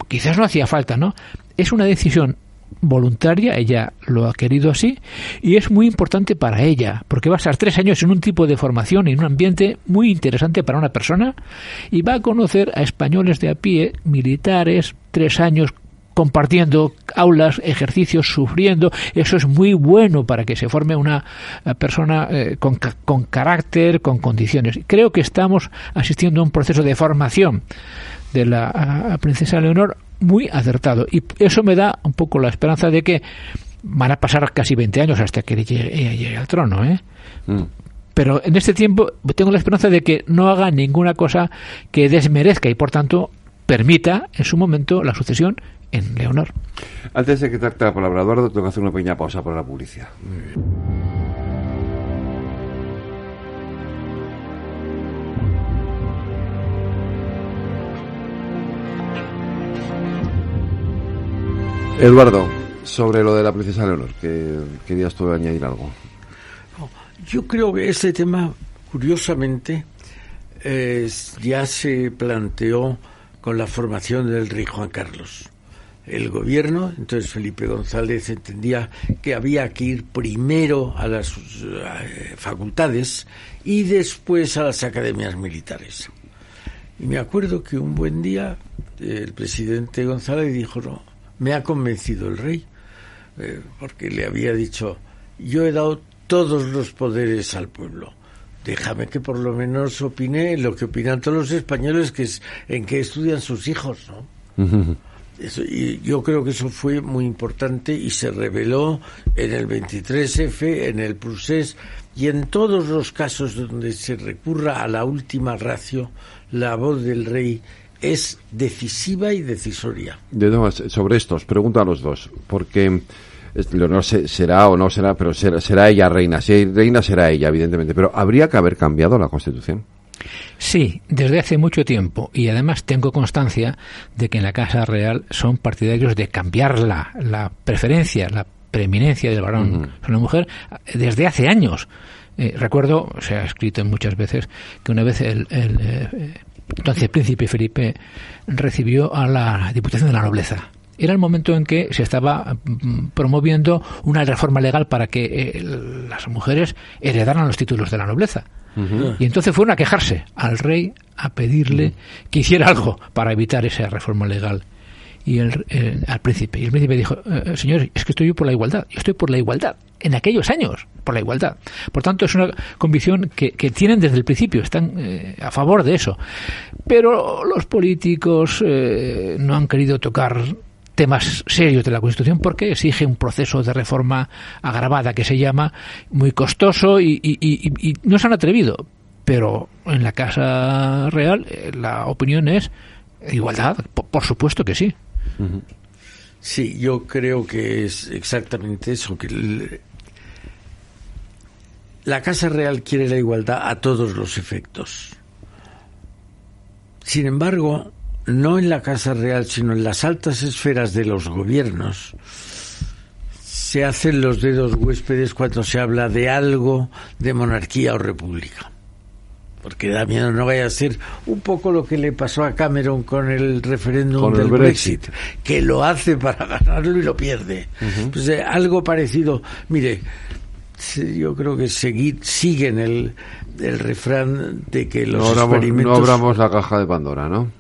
quizás no hacía falta, ¿no? Es una decisión voluntaria, ella lo ha querido así, y es muy importante para ella, porque va a estar 3 años en un tipo de formación y en un ambiente muy interesante para una persona, y va a conocer a españoles de a pie, militares, 3 años compartiendo aulas, ejercicios, sufriendo. Eso es muy bueno para que se forme una persona con carácter, con condiciones. Creo que estamos asistiendo a un proceso de formación de la princesa Leonor muy acertado, y eso me da un poco la esperanza de que van a pasar casi 20 años hasta que ella llegue al trono, pero en este tiempo tengo la esperanza de que no haga ninguna cosa que desmerezca y por tanto permita en su momento la sucesión en Leonor. Antes de que trate la palabra Eduardo, tengo que hacer una pequeña pausa para la publicidad. Muy bien. Eduardo, sobre lo de la princesa Leonor, que querías tú añadir algo. Yo creo que este tema, curiosamente, ya se planteó con la formación del rey Juan Carlos. El gobierno, entonces Felipe González, entendía que había que ir primero a las facultades y después a las academias militares. Y me acuerdo que un buen día el presidente González dijo, no, me ha convencido el rey, porque le había dicho, yo he dado todos los poderes al pueblo, déjame que por lo menos opine lo que opinan todos los españoles, que es en qué estudian sus hijos, ¿no? Y yo creo que eso fue muy importante y se reveló en el 23F, en el Procés y en todos los casos donde se recurra a la última ratio, la voz del rey es decisiva y decisoria. Sobre estos, pregunto a los dos, porque Leonor será o no será, pero será ella reina. Si hay reina, será ella, evidentemente. Pero ¿habría que haber cambiado la Constitución? Sí, desde hace mucho tiempo. Y además tengo constancia de que en la Casa Real son partidarios de cambiar la preferencia, la preeminencia del varón sobre la mujer desde hace años. Recuerdo, se ha escrito muchas veces, que una vez entonces príncipe Felipe recibió a la Diputación de la Nobleza. Era el momento en que se estaba promoviendo una reforma legal para que las mujeres heredaran los títulos de la nobleza. Y entonces fueron a quejarse al rey, a pedirle que hiciera algo para evitar esa reforma legal. Y al príncipe. Y el príncipe dijo, señor, es que estoy yo por la igualdad. Yo estoy por la igualdad. En aquellos años, por la igualdad. Por tanto, es una convicción que tienen desde el principio. Están a favor de eso. Pero los políticos no han querido tocar temas serios de la Constitución porque exige un proceso de reforma agravada que se llama, muy costoso y no se han atrevido. Pero en la Casa Real la opinión es igualdad. Por supuesto que sí. Sí, yo creo que es exactamente eso, que la Casa Real quiere la igualdad a todos los efectos. Sin embargo, no en la Casa Real, sino en las altas esferas de los gobiernos, se hacen los dedos huéspedes cuando se habla de algo de monarquía o república. Porque da miedo, no vaya a ser un poco lo que le pasó a Cameron con el referéndum del Brexit, que lo hace para ganarlo y lo pierde. Pues algo parecido. Mire, yo creo que siguen el refrán de que los experimentos... No abramos la caja de Pandora, ¿no?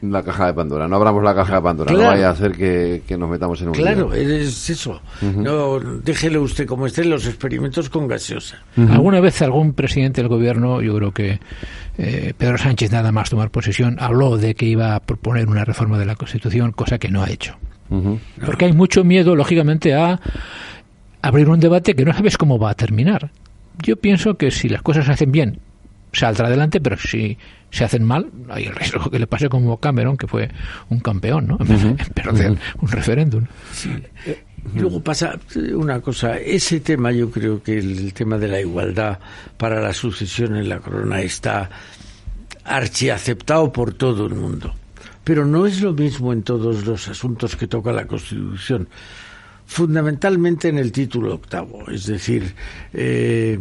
La caja de Pandora. No abramos la caja de Pandora. Claro. No vaya a ser que nos metamos en un lío. Es eso. No, déjelo usted como estén los experimentos con gaseosa. Alguna vez algún presidente del gobierno, yo creo que Pedro Sánchez, nada más tomar posesión, habló de que iba a proponer una reforma de la Constitución, cosa que no ha hecho. Porque hay mucho miedo, lógicamente, a abrir un debate que no sabes cómo va a terminar. Yo pienso que si las cosas se hacen bien, saldrá adelante, pero si se hacen mal, hay el riesgo que le pase como Cameron, que fue un campeón, ¿no? En perder un referéndum. Sí. Luego pasa una cosa, ese tema, yo creo que el tema de la igualdad para la sucesión en la corona está archiaceptado por todo el mundo. Pero no es lo mismo en todos los asuntos que toca la Constitución. Fundamentalmente en el título 8, es decir, el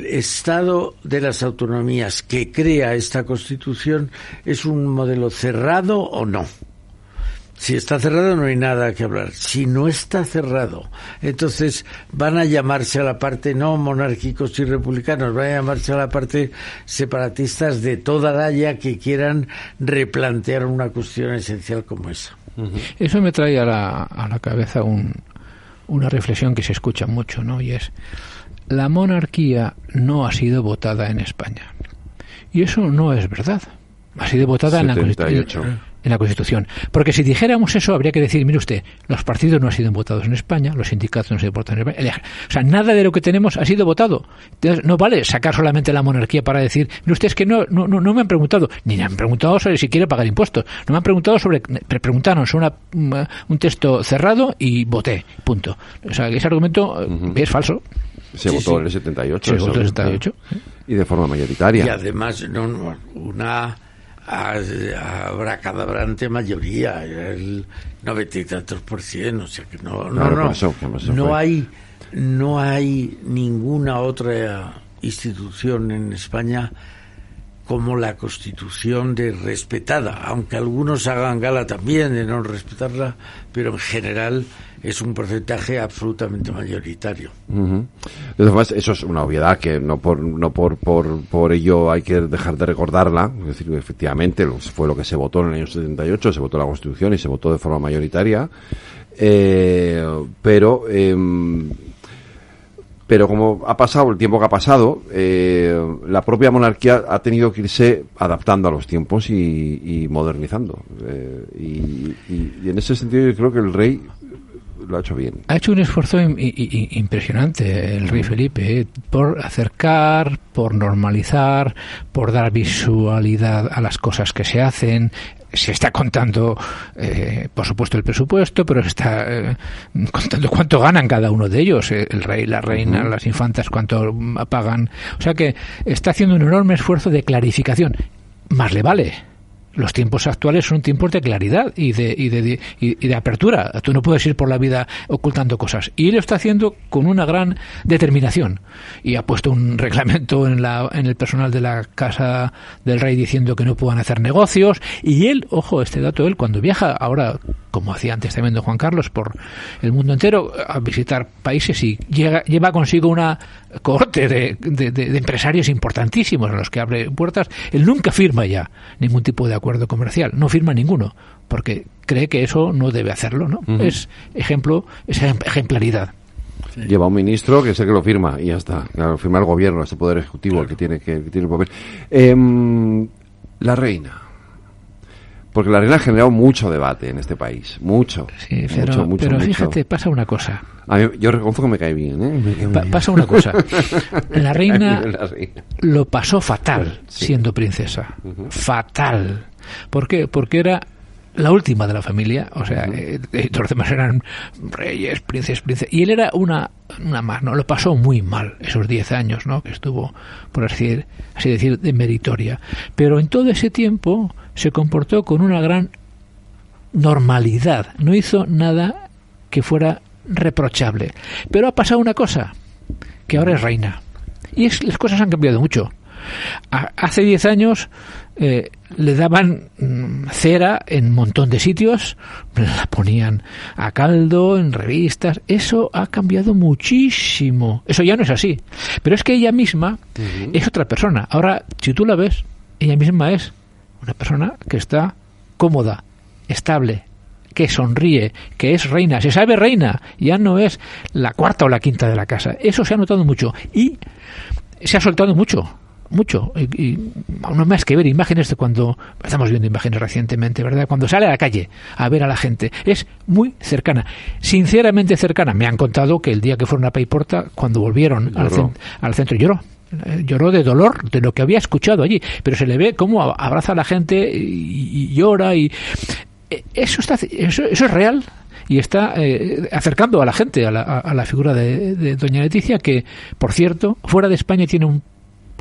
Estado de las autonomías que crea esta Constitución es un modelo cerrado o no. Si está cerrado no hay nada que hablar. Si no está cerrado, entonces van a llamarse a la parte no monárquicos y republicanos, van a llamarse a la parte separatistas de toda daya que quieran replantear una cuestión esencial como esa. Eso me trae a la cabeza una reflexión que se escucha mucho, ¿no? Y es: la monarquía no ha sido votada en España. Y eso no es verdad. Ha sido votada 78. En la Constitución. Porque si dijéramos eso, habría que decir, mire usted, los partidos no han sido votados en España, los sindicatos no han sido votados en España. O sea, nada de lo que tenemos ha sido votado. Entonces, no vale sacar solamente la monarquía para decir, mire usted, es que no me han preguntado, ni me han preguntado sobre si quiere pagar impuestos, no me han preguntado preguntaron sobre un texto cerrado y voté, punto. O sea, ese argumento es falso. Se votó en el 78. Se votó en el 78. Y de forma mayoritaria. Y además, una abracadabrante mayoría, el 90 y tantos %, o sea que no hay ninguna otra institución en España como la Constitución de respetada, aunque algunos hagan gala también de no respetarla, pero en general es un porcentaje absolutamente mayoritario. De todas formas, eso es una obviedad que no por ello hay que dejar de recordarla. Es decir, efectivamente fue lo que se votó en el año 78, se votó la Constitución y se votó de forma mayoritaria, pero como ha pasado el tiempo que ha pasado, la propia monarquía ha tenido que irse adaptando a los tiempos y modernizando. Y en ese sentido yo creo que el rey lo ha hecho bien. Ha hecho un esfuerzo impresionante el rey Felipe, por acercar, por normalizar, por dar visualidad a las cosas que se hacen. Se está contando, por supuesto, el presupuesto, pero se está contando cuánto ganan cada uno de ellos, el rey, la reina, las infantas, cuánto pagan. O sea que está haciendo un enorme esfuerzo de clarificación. Más le vale. Los tiempos actuales son tiempos de claridad y de apertura. Tú no puedes ir por la vida ocultando cosas. Y él lo está haciendo con una gran determinación. Y ha puesto un reglamento en el personal de la casa del rey diciendo que no puedan hacer negocios. Y él, ojo, este dato, él cuando viaja ahora, como hacía antes también don Juan Carlos, por el mundo entero a visitar países, y lleva consigo una cohorte de empresarios importantísimos a los que abre puertas. Él nunca firma ya ningún tipo de acuerdo comercial, no firma ninguno, porque cree que eso no debe hacerlo, ¿no? Es ejemplaridad. Sí. Lleva un ministro que es el que lo firma y ya está. Lo firma el gobierno, ese poder ejecutivo, el que tiene el papel. La reina. Porque la reina ha generado mucho debate en este país. Mucho. Sí, pero fíjate, pasa una cosa. A mí, yo reconozco que me cae bien, ¿eh? Pasa una cosa. La reina lo pasó fatal siendo princesa. Fatal. ¿Por qué? Porque era la última de la familia, o sea, los demás eran reyes, princesas, y él era una más, ¿no? Lo pasó muy mal esos 10 años, ¿no? Que estuvo, por así decir, de meritoria. Pero en todo ese tiempo se comportó con una gran normalidad, no hizo nada que fuera reprochable. Pero ha pasado una cosa, que ahora es reina. Y las cosas han cambiado mucho. Hace 10 años le daban cera en un montón de sitios, la ponían a caldo en revistas. Eso ha cambiado muchísimo. Eso ya no es así. Pero es que ella misma es otra persona. Ahora, si tú la ves, ella misma es una persona que está cómoda, estable, que sonríe, que es reina, se sabe reina, ya no es la cuarta o la quinta de la casa. Eso se ha notado mucho y se ha soltado mucho. Y no más que ver imágenes de cuando estamos viendo imágenes recientemente, ¿verdad? Cuando sale a la calle a ver a la gente, es muy cercana, sinceramente cercana. Me han contado que el día que fueron a Paiporta, cuando volvieron al centro, lloró de dolor de lo que había escuchado allí, pero se le ve cómo abraza a la gente y llora, y eso es real. Y está acercando a la gente a la figura de doña Leticia, que, por cierto, fuera de España tiene un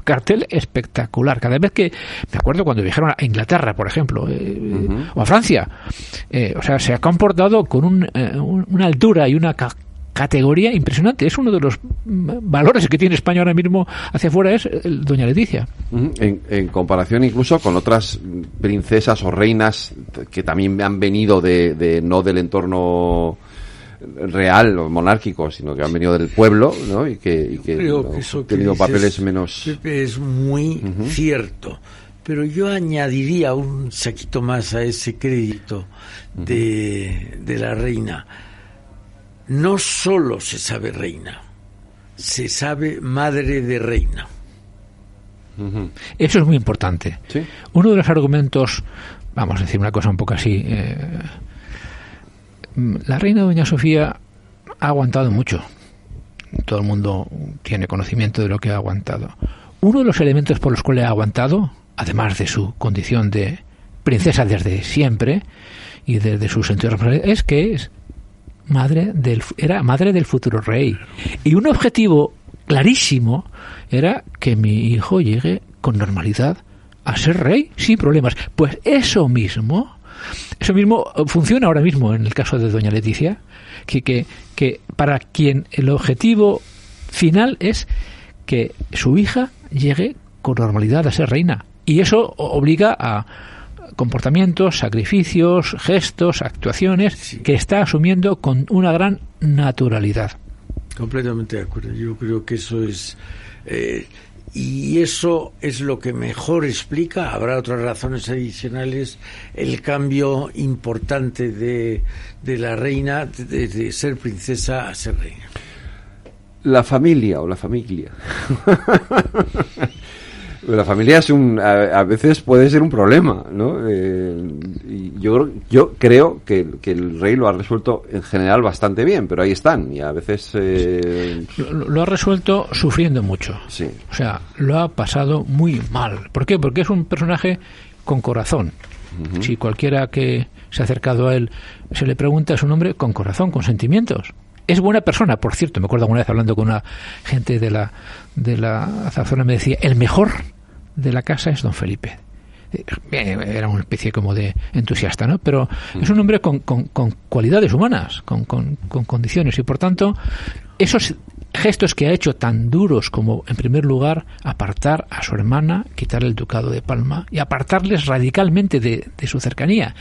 cartel espectacular. Cada vez que me acuerdo cuando viajaron a Inglaterra, por ejemplo, o a Francia, o sea, se ha comportado con una altura y una categoría impresionante. Es uno de los valores que tiene España ahora mismo hacia afuera, es doña Leticia. En comparación incluso con otras princesas o reinas que también han venido no del entorno real o monárquico, sino que han venido del pueblo, ¿no? y que han tenido papeles menos... Pepe, es muy cierto, pero yo añadiría un saquito más a ese crédito de la reina. No solo se sabe reina, se sabe madre de reina. Eso es muy importante. ¿Sí? Uno de los argumentos, vamos a decir una cosa un poco así, la reina doña Sofía ha aguantado mucho. Todo el mundo tiene conocimiento de lo que ha aguantado. Uno de los elementos por los cuales ha aguantado, además de su condición de princesa desde siempre y desde su sentido de responsabilidad, es que era madre del futuro rey. Y un objetivo clarísimo era que mi hijo llegue con normalidad a ser rey sin problemas. Pues eso mismo funciona ahora mismo en el caso de doña Leticia, que para quien el objetivo final es que su hija llegue con normalidad a ser reina, y eso obliga a comportamientos, sacrificios, gestos, actuaciones que está asumiendo con una gran naturalidad. Completamente de acuerdo. Yo creo que eso es y eso es lo que mejor explica, habrá otras razones adicionales, el cambio importante de la reina de ser princesa a ser reina. La familia o la familia. La familia es a veces puede ser un problema, ¿no? Yo creo que el rey lo ha resuelto en general bastante bien, pero ahí están, y a veces lo ha resuelto sufriendo mucho. Sí. O sea, lo ha pasado muy mal. ¿Por qué? Porque es un personaje con corazón. Si cualquiera que se ha acercado a él se le pregunta, es un hombre con corazón, con sentimientos. Es buena persona, por cierto. Me acuerdo alguna vez hablando con una gente de la zona, me decía, el mejor de la casa es don Felipe. Era una especie como de entusiasta, ¿no? Pero es un hombre con cualidades humanas, con condiciones, y por tanto esos gestos que ha hecho tan duros como, en primer lugar, apartar a su hermana, quitar el ducado de Palma y apartarles radicalmente de su cercanía.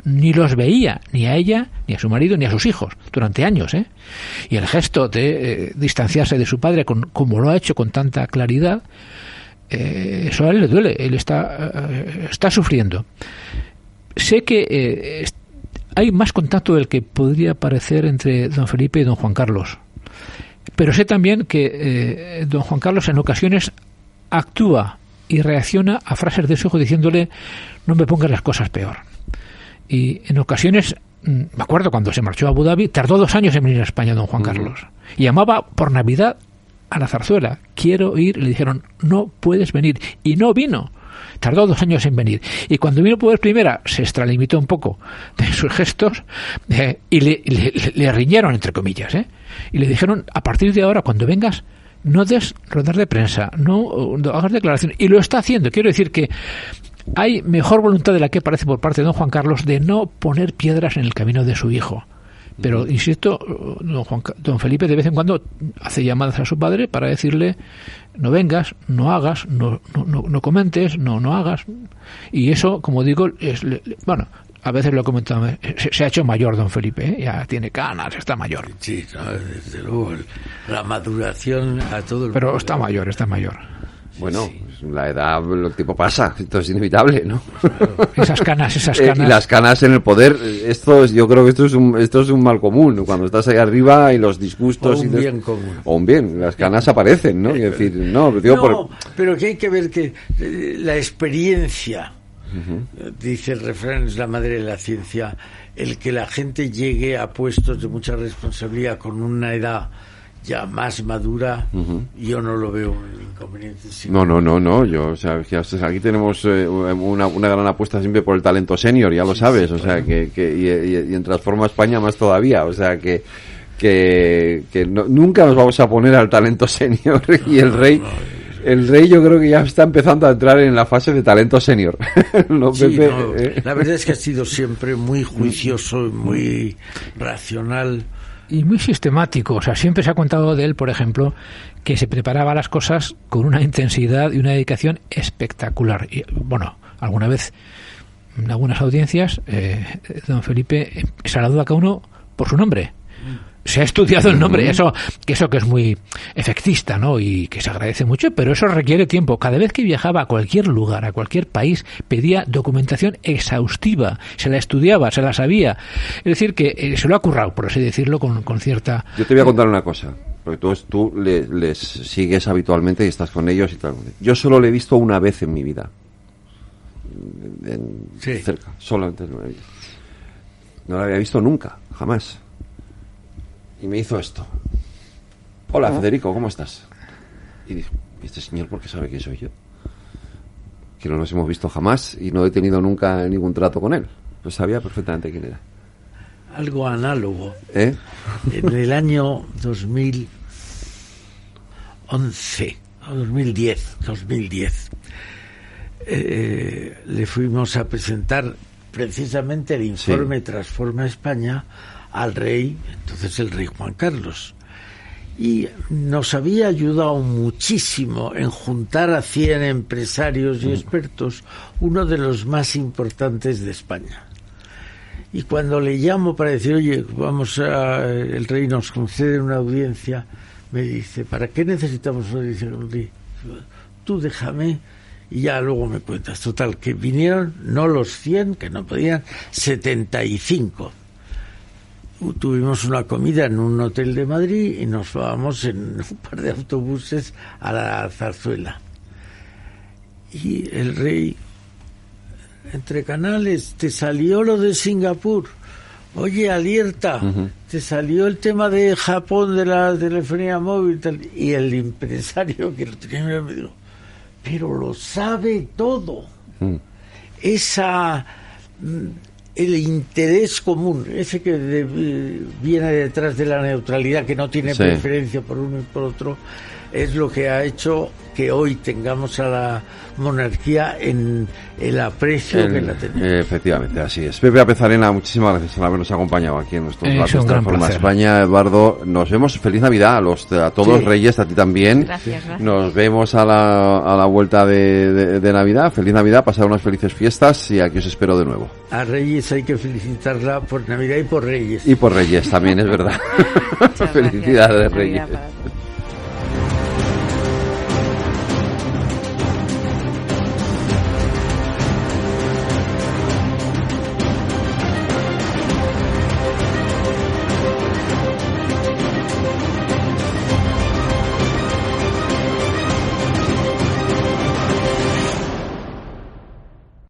Ni los veía, ni a ella, ni a su marido, ni a sus hijos, durante años, ¿eh? Y el gesto de distanciarse de su padre, como lo ha hecho con tanta claridad, eso a él le duele. Él está sufriendo. Sé que hay más contacto del que podría parecer entre don Felipe y don Juan Carlos, pero sé también que don Juan Carlos en ocasiones actúa y reacciona a frases de su hijo diciéndole, no me pongas las cosas peor. Y en ocasiones, me acuerdo cuando se marchó a Abu Dhabi, tardó 2 años en venir a España don Juan Carlos, y llamaba por Navidad a la zarzuela, quiero ir, y le dijeron, no puedes venir, y no vino. Tardó 2 años en venir, y cuando vino por vez primera se extralimitó un poco de sus gestos, y le riñeron, entre comillas, y le dijeron, a partir de ahora, cuando vengas, no des rodar de prensa, no hagas declaraciones, y lo está haciendo. Quiero decir que hay mejor voluntad de la que parece por parte de don Juan Carlos de no poner piedras en el camino de su hijo, Pero, insisto, don Felipe de vez en cuando hace llamadas a su padre para decirle: no vengas, no hagas, no comentes, no hagas. Y eso, como digo, bueno, a veces lo he comentado, se ha hecho mayor don Felipe, ¿eh? Ya tiene canas, está mayor. Sí, no, desde luego, la maduración a todo el Pero mundo. está mayor. Bueno, sí. La edad, el tiempo pasa, esto es inevitable, ¿no? Claro. Esas canas. Y las canas en el poder, yo creo que esto es un mal común, cuando estás ahí arriba y los disgustos... O un bien común. O un bien, las canas aparecen, ¿no? Es decir, pero que hay que ver que la experiencia, dice el refrán, es la madre de la ciencia, el que la gente llegue a puestos de mucha responsabilidad con una edad ya más madura, yo no lo veo un inconveniente. No, aquí tenemos una gran apuesta siempre por el talento senior, ya lo sabes, o sea, y en Transforma España más todavía, o sea, que nunca nos vamos a poner al talento senior, y el rey yo creo que ya está empezando a entrar en la fase de talento senior. La verdad es que ha sido siempre muy juicioso y muy racional. Y muy sistemático, o sea, siempre se ha contado de él, por ejemplo, que se preparaba las cosas con una intensidad y una dedicación espectacular. Y, bueno, alguna vez, en algunas audiencias, don Felipe saluda a cada uno por su nombre. Se ha estudiado el nombre, eso que es muy efectista, ¿no? Y que se agradece mucho, pero eso requiere tiempo. Cada vez que viajaba a cualquier lugar, a cualquier país, pedía documentación exhaustiva, se la estudiaba, se la sabía. Es decir, que se lo ha currado, por así decirlo, con cierta... Yo te voy a contar una cosa, porque tú les sigues habitualmente y estás con ellos y tal. Yo solo le he visto una vez en mi vida. Cerca, solamente lo he visto. No lo había visto nunca, jamás. Y me hizo esto. Hola, Federico, ¿cómo estás? Y dije, ¿este señor por qué sabe que soy yo? Que no nos hemos visto jamás y no he tenido nunca ningún trato con él. Pues sabía perfectamente quién era. Algo análogo. En el año 2011 o 2010, le fuimos a presentar precisamente el informe Transforma España al rey, entonces el rey Juan Carlos, y nos había ayudado muchísimo en juntar a 100 empresarios y expertos, uno de los más importantes de España. Y cuando le llamo para decir, oye, el rey nos concede una audiencia, me dice, ¿para qué necesitamos una audiencia con el rey? Tú déjame y ya luego me cuentas. Total, que vinieron, no los 100, que no podían, 75. Tuvimos una comida en un hotel de Madrid y nos vamos en un par de autobuses a la Zarzuela. Y el rey, entre canales, te salió lo de Singapur. Oye, alerta, te salió el tema de Japón, de la telefonía móvil. Tal. Y el empresario que lo tenía me dijo, pero lo sabe todo. El interés común, ese que viene detrás de la neutralidad, que no tiene preferencia por uno y por otro, es lo que ha hecho que hoy tengamos a la monarquía en el aprecio que la tenemos. Efectivamente, así es. Pepe Apezarena, muchísimas gracias por habernos acompañado aquí en nuestros platos Transforma España. Eduardo, nos vemos. Feliz Navidad a todos los reyes, a ti también. Gracias. Nos vemos a la vuelta de Navidad. Feliz Navidad, pasar unas felices fiestas y aquí os espero de nuevo. A Reyes hay que felicitarla por Navidad y por Reyes. Y por Reyes también, es verdad. Felicidades, Reyes.